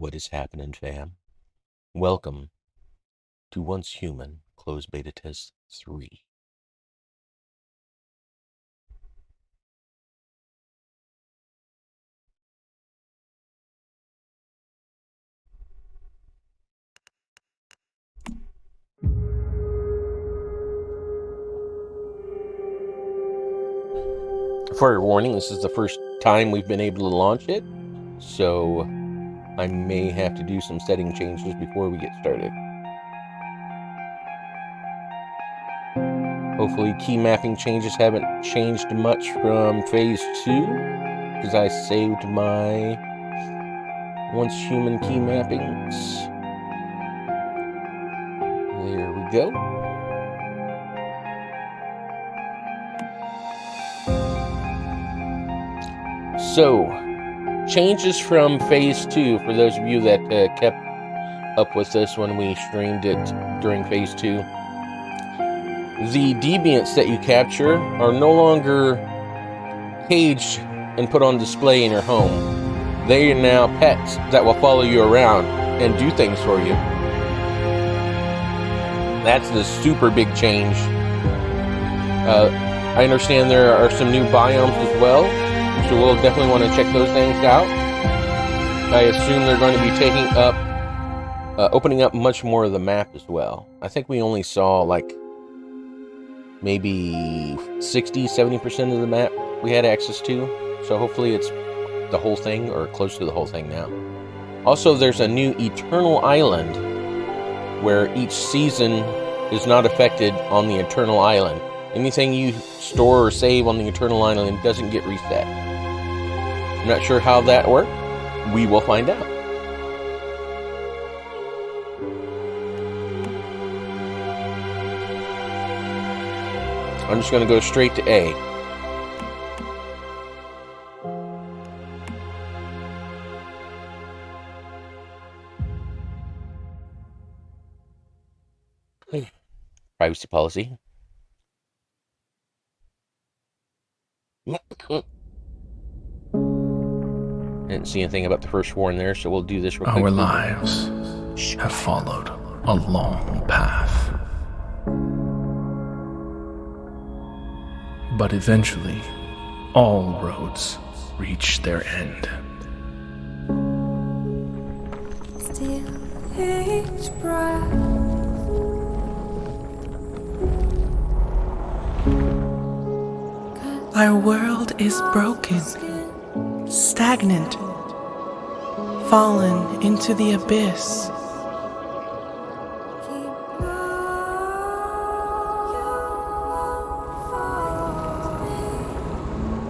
What is happening, fam? Welcome to Once Human Closed Beta Test 3. For warning, this is the first time we've been able to launch it, so I may have to do some setting changes before we get started. Hopefully key mapping changes haven't changed much from phase 2, because I saved my Once Human key mappings. There we go. So, changes from phase 2, for those of you that kept up with this when we streamed it during phase 2. The deviants that you capture are no longer caged and put on display in your home. They are now pets that will follow you around and do things for you. That's the super big change. I understand there are some new biomes as well, so we'll definitely want to check those things out. I assume they're going to be taking up, opening up much more of the map as well. I think we only saw like maybe 60-70% of the map we had access to, so hopefully it's the whole thing or close to the whole thing now. Also, there's a new Eternal Island where each season is not affected on the Eternal Island. Anything you store or save on the Eternal Island doesn't get reset. I'm not sure how that works. We will find out. I'm just going to go straight to A. Privacy policy. Didn't see anything about the first war in there, so we'll do this real quick. Our lives have followed a long path. But eventually, all roads reach their end. Still each breath, Our world is broken, stagnant, fallen into the abyss.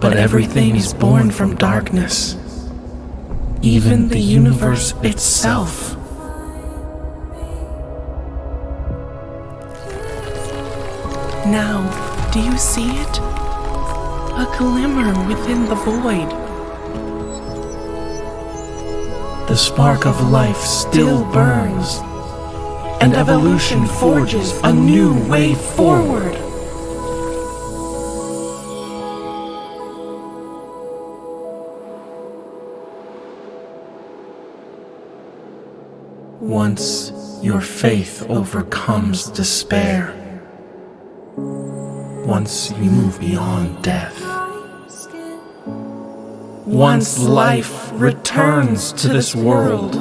But everything is born from darkness, even the universe itself. Now, do you see it? A glimmer within the void. The spark of life still burns, and evolution forges a new way forward. Once your faith overcomes despair, once you move beyond death, once life returns to this world,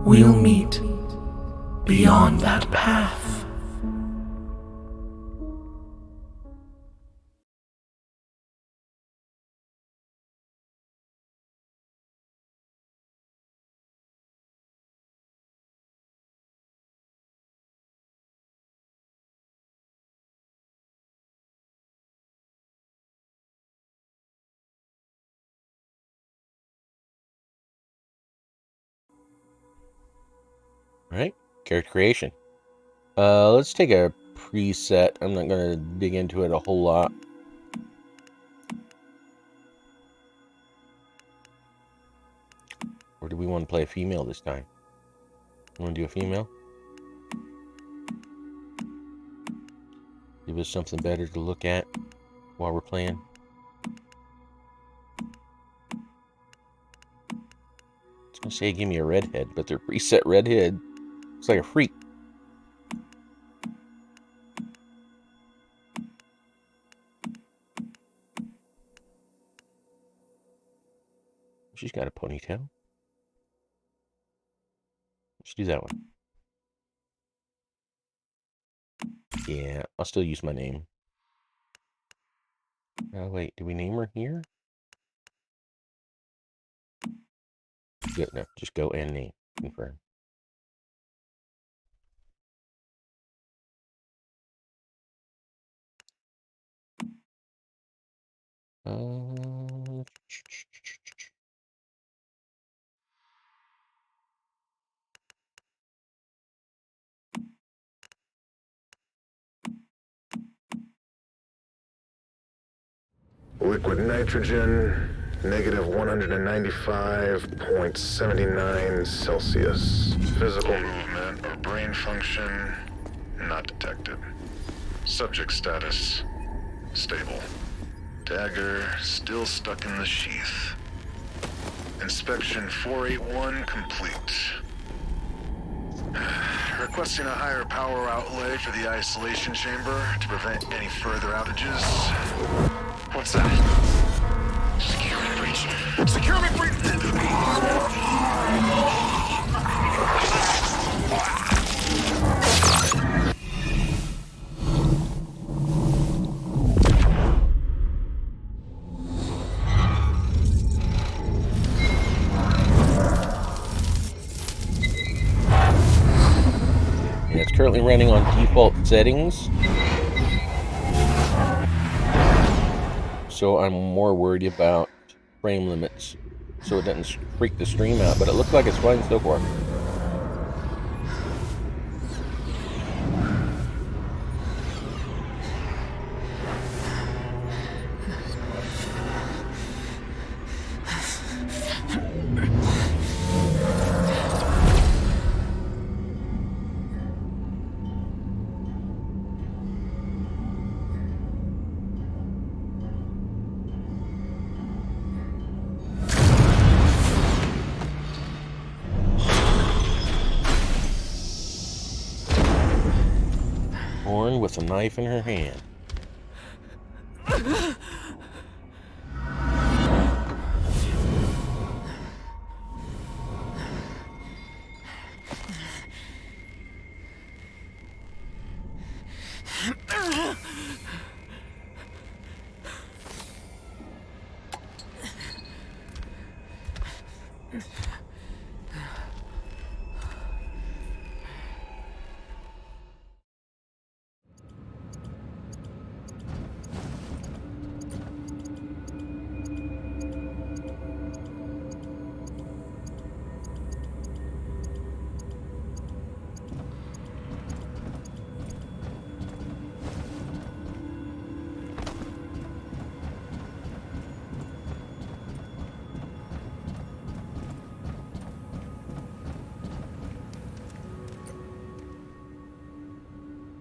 we'll meet beyond that path. Alright, character creation. Let's take a preset. I'm not going to dig into it a whole lot. Or do we want to play a female this time? Want to do a female? Give us something better to look at while we're playing. I was gonna say give me a redhead, but their preset redhead looks like a freak. She's got a ponytail. Let's do that one. Yeah, I'll still use my name. Oh, wait, do we name her here? Good, no, just go and name. Confirm. Liquid nitrogen, negative 195.79 Celsius. Physical movement or brain function, not detected. Subject status, stable. Dagger still stuck in the sheath. Inspection 481 complete. Requesting a higher power outlay for the isolation chamber to prevent any further outages. What's that? Security breach. Security breach! Yeah, it's currently running on default settings. So I'm more worried about frame limits so it doesn't freak the stream out, but it looks like it's fine so far. Born with a knife in her hand.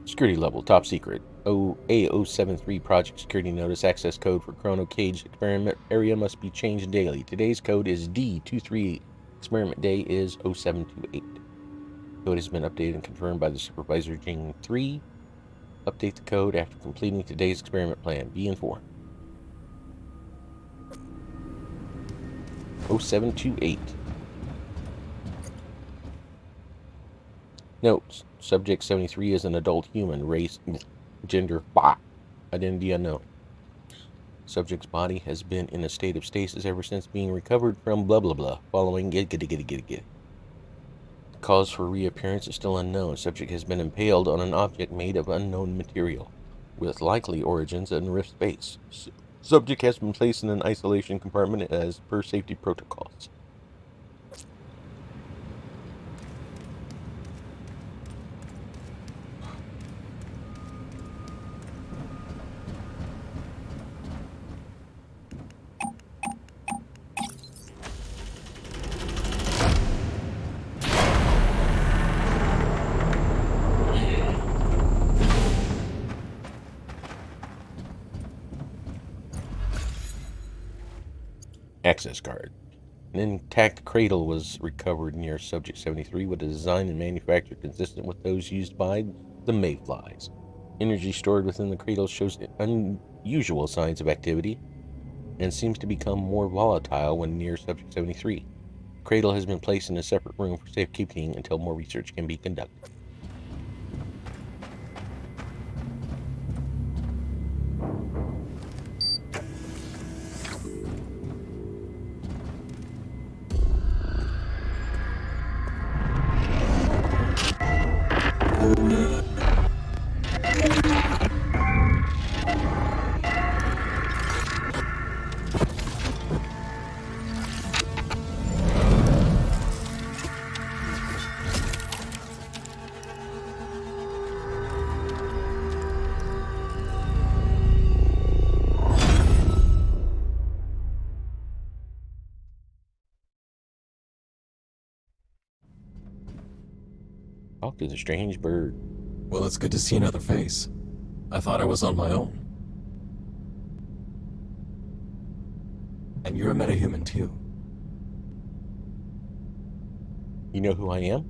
Security level, top secret. A073 project security notice access code for Chrono Cage experiment area must be changed daily. Today's code is D238. Experiment day is 0728. Code has been updated and confirmed by the supervisor Jing 3. Update the code after completing today's experiment plan. Be informed. 0728. Notes. Subject 73 is an adult human. Race, gender, identity unknown. Subject's body has been in a state of stasis ever since being recovered from blah blah blah. Following get. Cause for reappearance is still unknown. Subject has been impaled on an object made of unknown material, with likely origins in rift space. Subject has been placed in an isolation compartment as per safety protocols. access card. An intact cradle was recovered near Subject 73 with a design and manufacture consistent with those used by the mayflies. Energy stored within the cradle shows unusual signs of activity and seems to become more volatile when near Subject 73. The cradle has been placed in a separate room for safekeeping until more research can be conducted. Talk to the strange bird. Well, it's good to see another face. I thought I was on my own. And you're a metahuman too. You know who I am?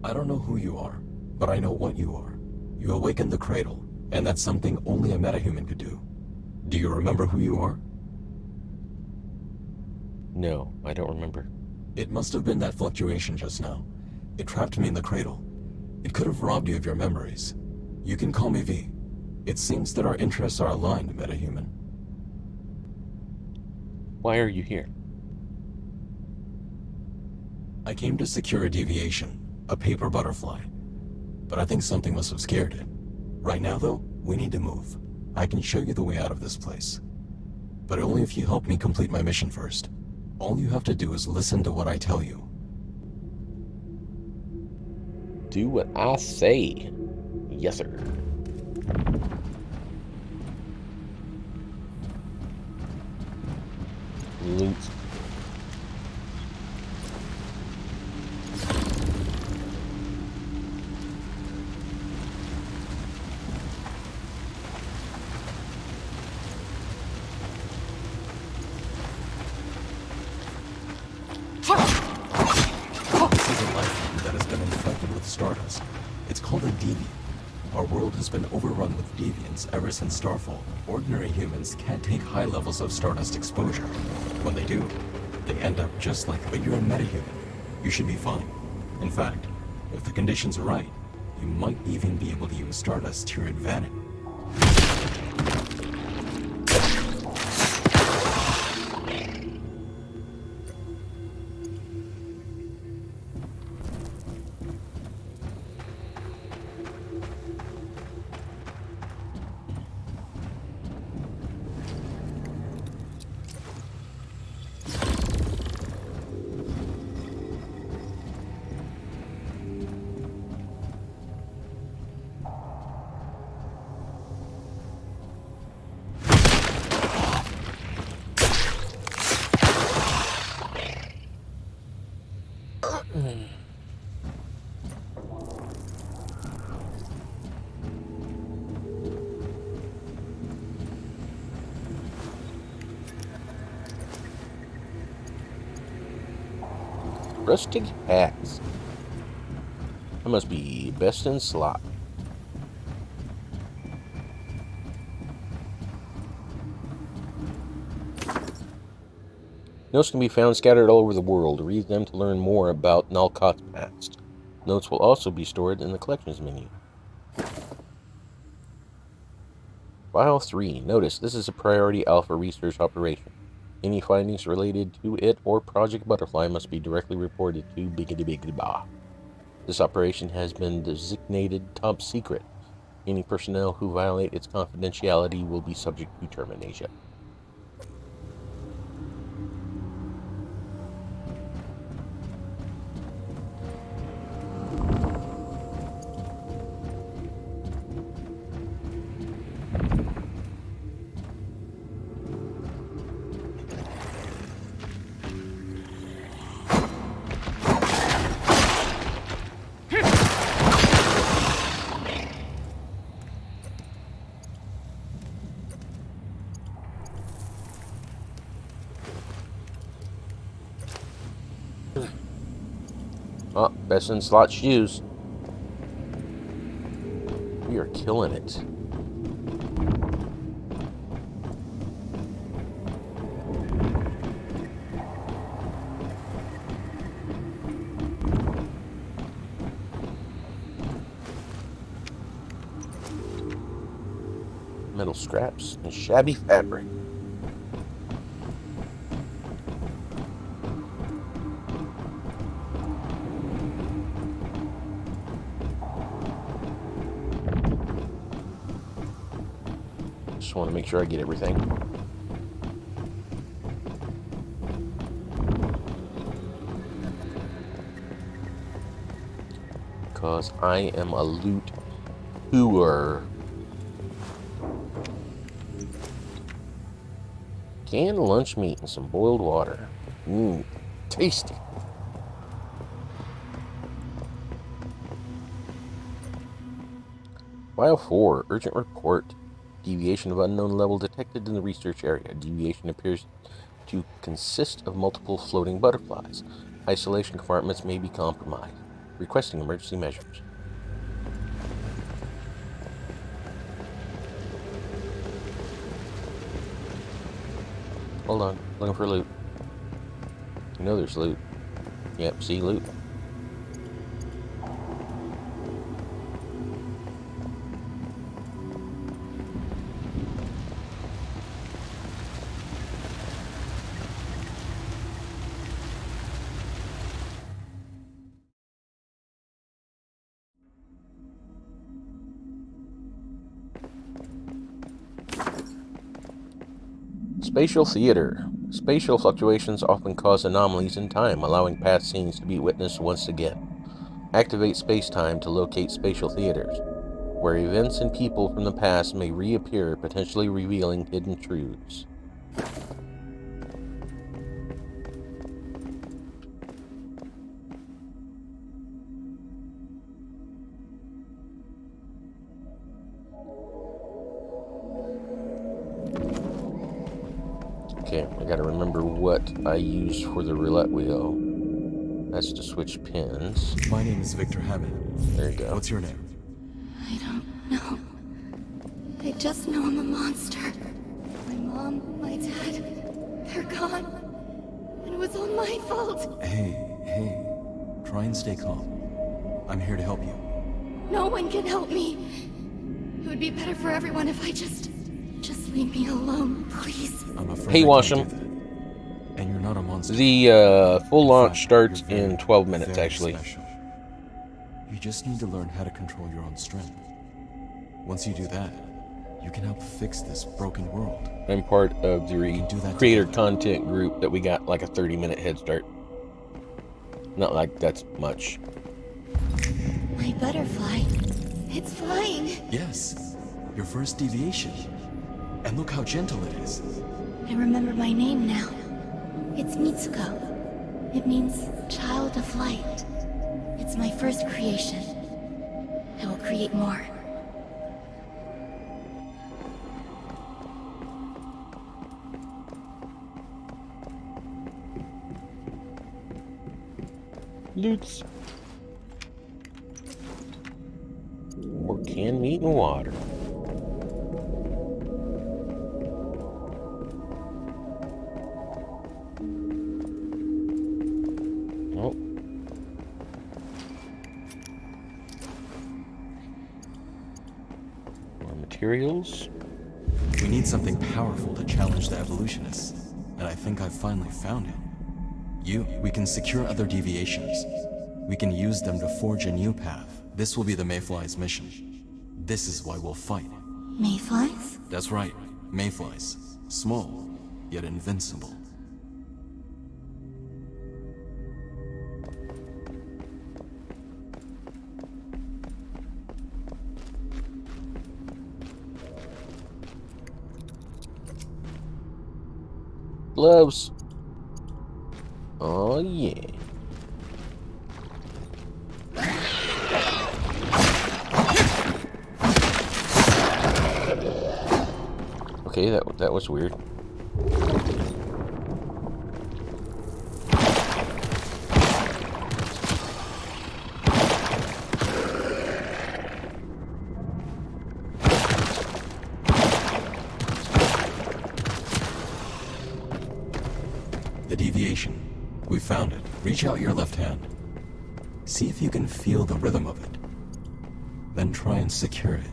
I don't know who you are, but I know what you are. You awakened the cradle, and that's something only a metahuman could do. Do you remember who you are? No, I don't remember. It must have been that fluctuation just now. It trapped me in the cradle. It could have robbed you of your memories. You can call me V. It seems that our interests are aligned, metahuman. Why are you here? I came to secure a deviation, a paper butterfly. But I think something must have scared it. Right now, though, we need to move. I can show you the way out of this place. But only if you help me complete my mission first. All you have to do is listen to what I tell you. Do what I say. Yes, sir. Loot. This is a life that has been infected with stardust. It's called a deviant. Our world has been overrun with deviants ever since Starfall. Ordinary humans can't take high levels of stardust exposure. When they do, they end up just like, but you're a metahuman. You should be fine. In fact, if the conditions are right, you might even be able to use stardust to your advantage. Rustic hats. I must be best in slot. Notes can be found scattered all over the world. Read them to learn more about Nalkot's past. Notes will also be stored in the collections menu. File 3. Notice this is a priority alpha research operation. Any findings related to it or Project Butterfly must be directly reported to Biggity Biggity Bah. This operation has been designated top secret. Any personnel who violate its confidentiality will be subject to termination. Oh, best in slot shoes. We are killing it. Metal scraps and shabby fabric. Just want to make sure I get everything. Because I am a loot hooer. Canned lunch meat and some boiled water. Mmm, tasty. File 4, urgent report. Deviation of unknown level detected in the research area. Deviation appears to consist of multiple floating butterflies. Isolation compartments may be compromised. Requesting emergency measures. Hold on, looking for loot. You know there's loot. Yep, see loot. Spatial theater. Spatial fluctuations often cause anomalies in time, allowing past scenes to be witnessed once again. Activate space-time to locate spatial theaters, where events and people from the past may reappear, potentially revealing hidden truths. Okay, I gotta remember what I use for the roulette wheel. That's to switch pins. My name is Victor Hammond. There you go. What's your name? I don't know. I just know I'm a monster. My mom, my dad, they're gone. And it was all my fault. Hey. Try and stay calm. I'm here to help you. No one can help me. It would be better for everyone if I just leave me alone, please. I'm afraid Hey, I Washam. can't do that. And you're not a monster. The full In launch fact, starts you're very, in 12 minutes, very actually. special. You just need to learn how to control your own strength. Once you do that, you can help fix this broken world. I'm part of the can do that creator together. content group that we got like a 30-minute head start. Not like that's much. My butterfly. It's flying. Yes, your first deviation. And look how gentle it is. I remember my name now. It's Mitsuko. It means child of light. It's my first creation. I will create more. Loots. Or canned meat and water. Oh. More materials. We need something powerful to challenge the evolutionists. And I think I've finally found it. We can secure other deviations. We can use them to forge a new path. This will be the Mayfly's mission. This is why we'll fight. Mayflies? That's right, Mayflies. Small, yet invincible. Gloves. Oh yeah. Okay, that was weird. The deviation. We found it. Reach out your left hand. See if you can feel the rhythm of it. Then try and secure it.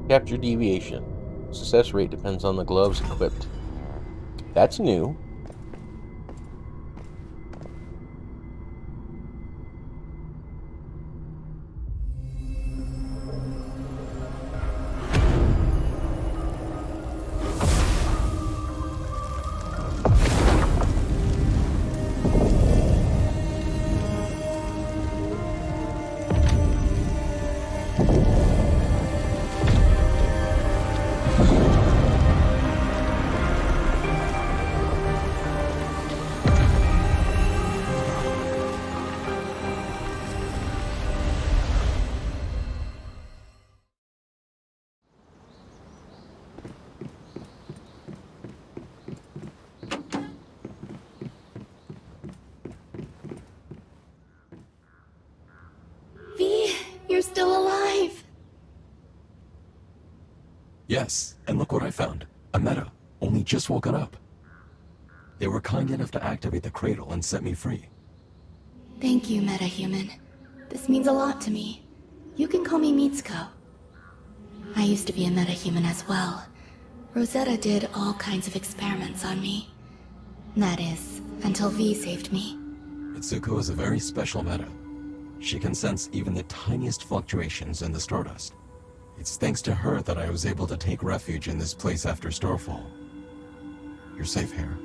Capture deviation. Success rate depends on the gloves equipped. That's new. V, you're still alive. Yes, and look what I found. A meta, only just woken up. They were kind enough to activate the cradle and set me free. Thank you, metahuman. This means a lot to me. You can call me Mitsuko. I used to be a metahuman as well. Rosetta did all kinds of experiments on me. That is, until V saved me. Mitsuko is a very special meta. She can sense even the tiniest fluctuations in the stardust. It's thanks to her that I was able to take refuge in this place after Starfall. You're safe here.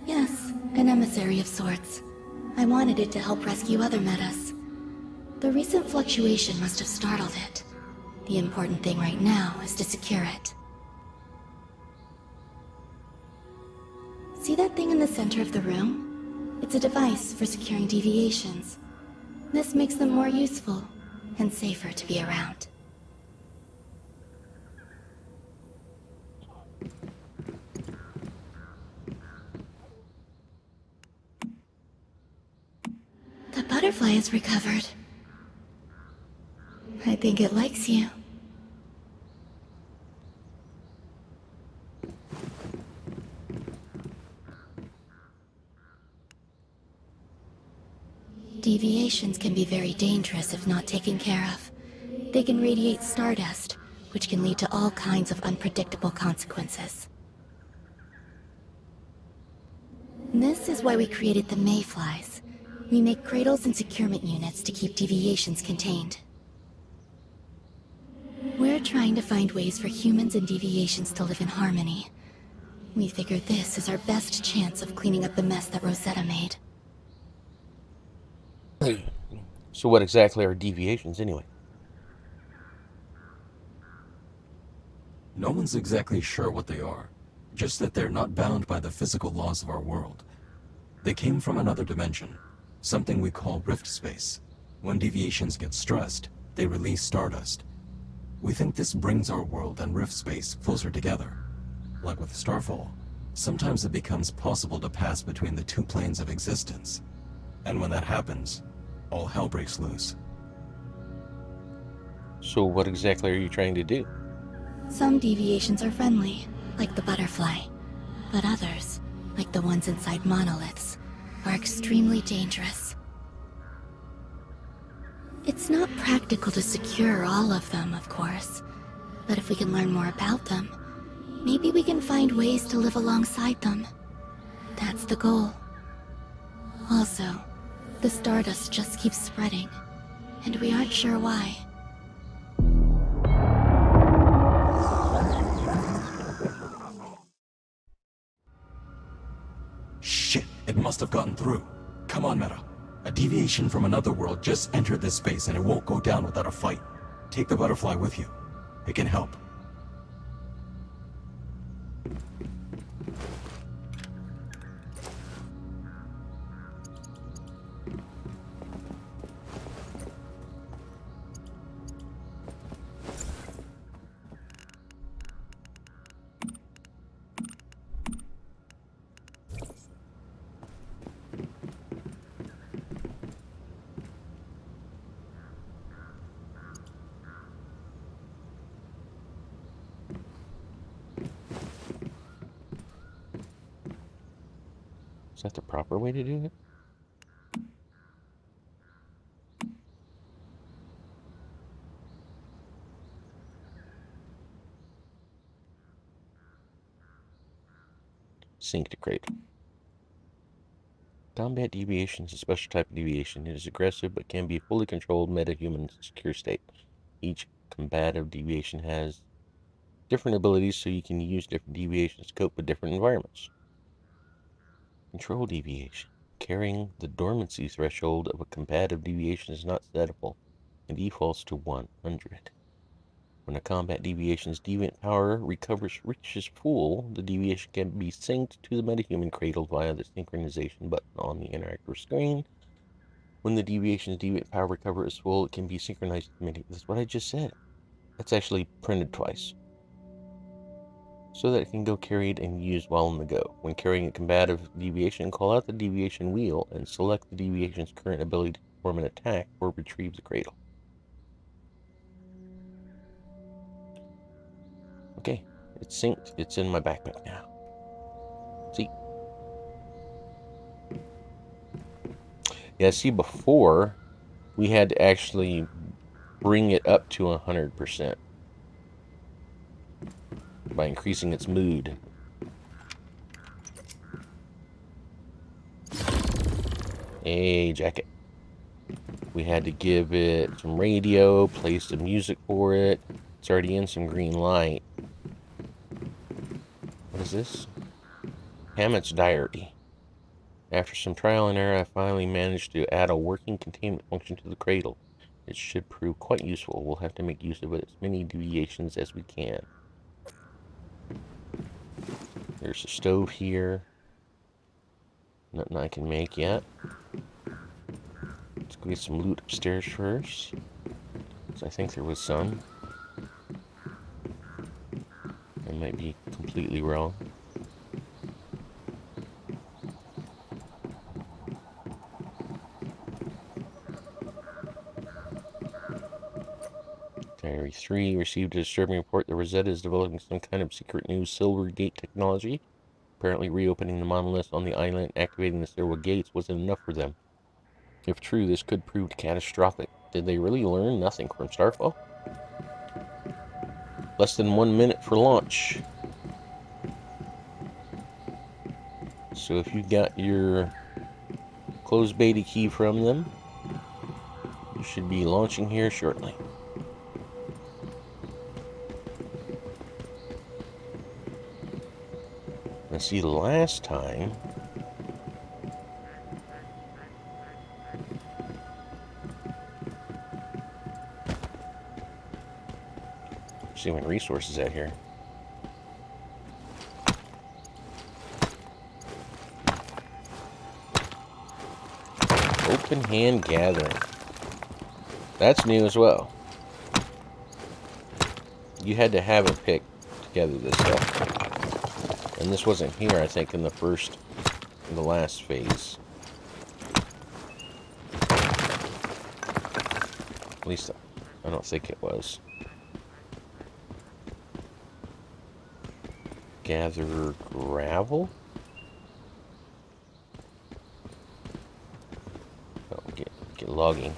Yes, an emissary of sorts. I wanted it to help rescue other metas. The recent fluctuation must have startled it. The important thing right now is to secure it. See that thing in the center of the room? It's a device for securing deviations. This makes them more useful and safer to be around. The butterfly is recovered. I think it likes you. Deviations can be very dangerous if not taken care of. They can radiate stardust, which can lead to all kinds of unpredictable consequences. This is why we created the mayflies. We make cradles and securement units to keep deviations contained. We're trying to find ways for humans and deviations to live in harmony. We figured this is our best chance of cleaning up the mess that Rosetta made. So what exactly are deviations anyway? No one's exactly sure what they are, just that they're not bound by the physical laws of our world. They came from another dimension, something we call rift space. When deviations get stressed, they release stardust. We think this brings our world and rift space closer together. Like with Starfall, sometimes it becomes possible to pass between the two planes of existence. And when that happens, all hell breaks loose. So what exactly are you trying to do? Some deviations are friendly, like the butterfly. But others, like the ones inside monoliths, are extremely dangerous. It's not practical to secure all of them, of course. But if we can learn more about them, maybe we can find ways to live alongside them. That's the goal. Also, the stardust just keeps spreading, and we aren't sure why. Shit, it must have gotten through. Come on, Meta. A deviation from another world just entered this space and it won't go down without a fight. Take the butterfly with you. It can help. Is that the proper way to do it? Sync to cradle. Combat deviation is a special type of deviation. It is aggressive but can be fully controlled metahuman secure state. Each combative deviation has different abilities, so you can use different deviations to cope with different environments. Control deviation. Carrying the dormancy threshold of a combative deviation is not settable and defaults to 100. When a combat deviation's deviant power reaches full, the deviation can be synced to the metahuman cradle via the synchronization button on the interactive screen. When the deviation's deviant power recovers full, it can be synchronized to the metahuman. That's what I just said. That's actually printed twice. So that it can go carried and used while on the go. When carrying a combative deviation, call out the deviation wheel and select the deviation's current ability to perform an attack or retrieve the cradle. Okay, it's synced. It's in my backpack now. See? Yeah, see, before, we had to actually bring it up to 100% by increasing its mood. Hey, jacket. We had to give it some radio, play some music for it. It's already in some green light. What is this? Hammett's diary. After some trial and error, I finally managed to add a working containment function to the cradle. It should prove quite useful. We'll have to make use of it as many deviations as we can. There's a stove here. Nothing I can make yet. Let's go get some loot upstairs first. So I think there was some. I might be completely wrong. Diary 3 received a disturbing report that Rosetta is developing some kind of secret new Silvergate technology. Apparently reopening the monolith on the island and activating the stairwell gates wasn't enough for them. If true, this could prove catastrophic. Did they really learn nothing from Starfall? Less than 1 minute for launch. So if you got your closed beta key from them, you should be launching here shortly. Now see, last time see what resources at here. Open hand gathering. That's new as well. You had to have it picked together this stuff. And this wasn't here, I think, in the last phase. At least, I don't think it was. Gather gravel? Oh, get logging.